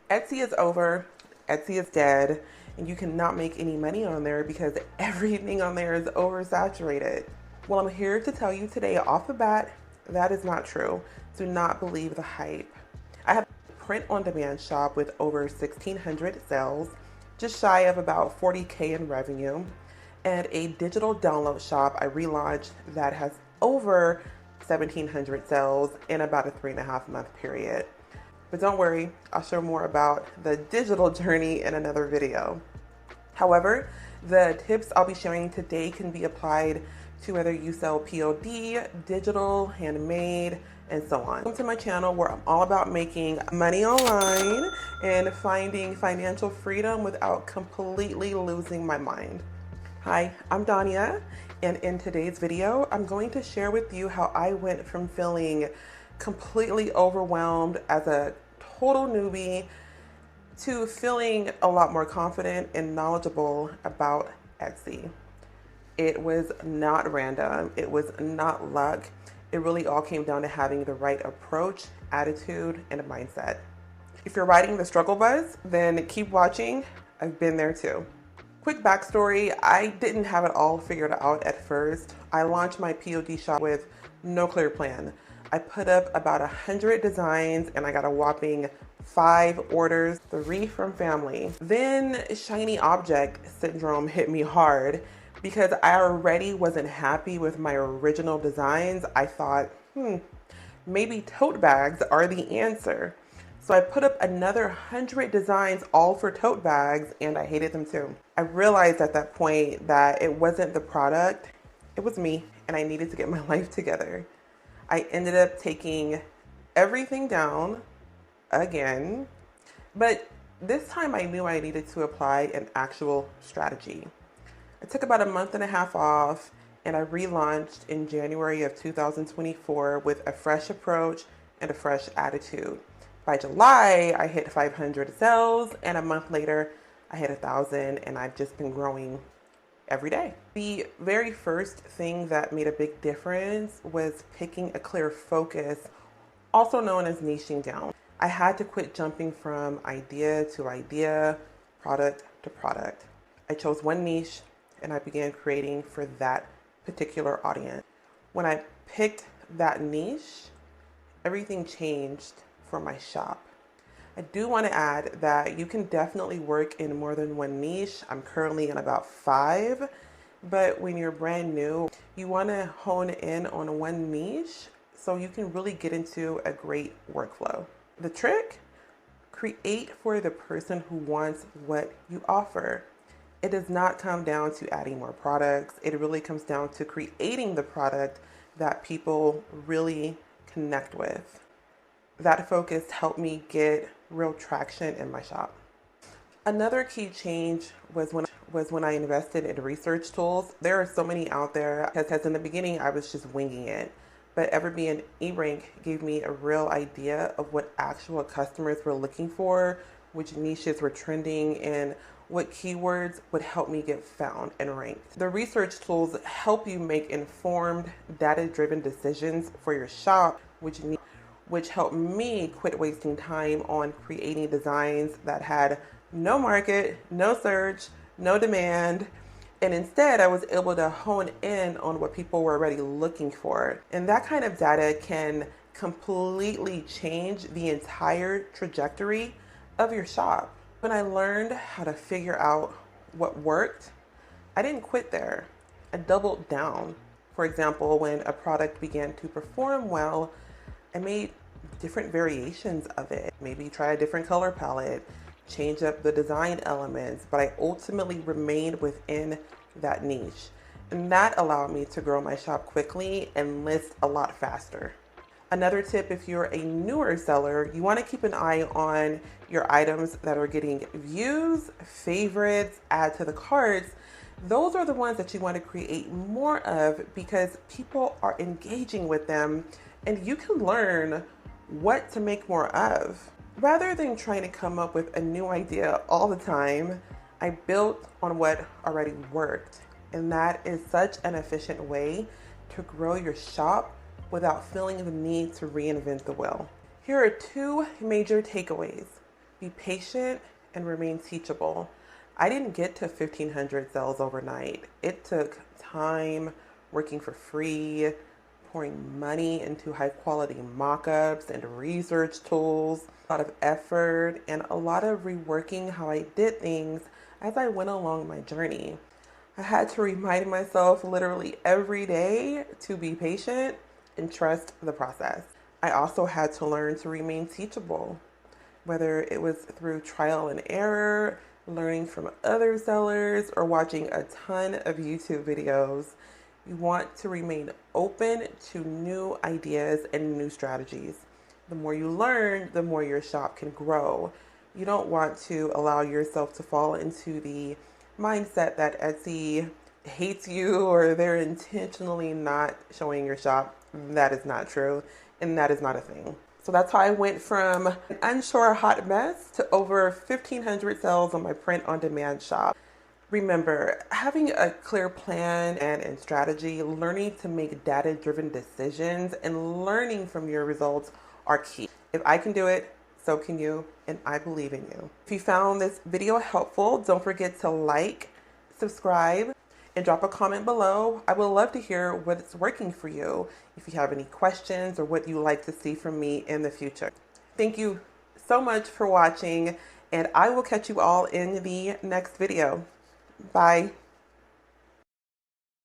Etsy is over, Etsy is dead, and you cannot make any money on there because everything on there is oversaturated. Well, I'm here to tell you today off the bat, that is not true. Do not believe the hype. I have a print on demand shop with over 1,600 sales, just shy of about 40K in revenue, and a digital download shop I relaunched that has over 1,700 sales in about a 3.5 month period. But don't worry, I'll share more about the digital journey in another video. However, the tips I'll be sharing today can be applied to whether you sell POD, digital, handmade, and so on. Welcome to my channel where I'm all about making money online and finding financial freedom without completely losing my mind. Hi, I'm Danya, and in today's video, I'm going to share with you how I went from feeling completely overwhelmed as a total newbie to feeling a lot more confident and knowledgeable about Etsy. It was not random. It was not luck. It really all came down to having the right approach, attitude, and a mindset. If you're riding the struggle bus, then keep watching. I've been there too. Quick backstory, I didn't have it all figured out at first. I launched my POD shop with no clear plan. I put up about 100 designs and I got a whopping 5 orders, 3 from family. Then shiny object syndrome hit me hard because I already wasn't happy with my original designs. I thought, maybe tote bags are the answer. So I put up another 100 designs all for tote bags and I hated them too. I realized at that point that it wasn't the product, it was me, and I needed to get my life together. I ended up taking everything down again, but this time I knew I needed to apply an actual strategy. I took about a month and a half off and I relaunched in January of 2024 with a fresh approach and a fresh attitude. By July, I hit 500 sales, and a month later, I hit 1,000, and I've just been growing every day. The very first thing that made a big difference was picking a clear focus, also known as niching down. I had to quit jumping from idea to idea, product to product. I chose one niche, and I began creating for that particular audience. When I picked that niche, everything changed for my shop. I do want to add that you can definitely work in more than one niche. I'm currently in about 5, but when you're brand new, you want to hone in on one niche so you can really get into a great workflow. The trick? Create for the person who wants what you offer. It does not come down to adding more products. It really comes down to creating the product that people really connect with. That focus helped me get real traction in my shop. Another key change was when I invested in research tools. There are so many out there because in the beginning I was just winging it. But Everbee and eRank gave me a real idea of what actual customers were looking for, which niches were trending, and what keywords would help me get found and ranked. The research tools help you make informed, data-driven decisions for your shop, which helped me quit wasting time on creating designs that had no market, no search, no demand, and instead I was able to hone in on what people were already looking for. And that kind of data can completely change the entire trajectory of your shop. When I learned how to figure out what worked, I didn't quit there. I doubled down. For example, when a product began to perform well, I made different variations of it. Maybe try a different color palette, change up the design elements, but I ultimately remained within that niche. And that allowed me to grow my shop quickly and list a lot faster. Another tip, if you're a newer seller, you want to keep an eye on your items that are getting views, favorites, add to the carts. Those are the ones that you want to create more of because people are engaging with them and you can learn what to make more of. Rather than trying to come up with a new idea all the time, I built on what already worked. And that is such an efficient way to grow your shop without feeling the need to reinvent the wheel. Here are 2 major takeaways. Be patient and remain teachable. I didn't get to 1,500 sales overnight. It took time, working for free, pouring money into high quality mockups and research tools, a lot of effort, and a lot of reworking how I did things as I went along my journey. I had to remind myself literally every day to be patient and trust the process. I also had to learn to remain teachable, whether it was through trial and error, learning from other sellers, or watching a ton of YouTube videos. You want to remain open to new ideas and new strategies. The more you learn, the more your shop can grow. You don't want to allow yourself to fall into the mindset that Etsy hates you or they're intentionally not showing your shop. That is not true, and that is not a thing. So that's how I went from an unsure hot mess to over 1,500 sales on my print on demand shop. Remember, having a clear plan and strategy, learning to make data-driven decisions, and learning from your results are key. If I can do it, so can you, and I believe in you. If you found this video helpful, don't forget to like, subscribe, and drop a comment below. I would love to hear what's working for you. If you have any questions or what you like to see from me in the future. Thank you so much for watching, and I will catch you all in the next video. Bye.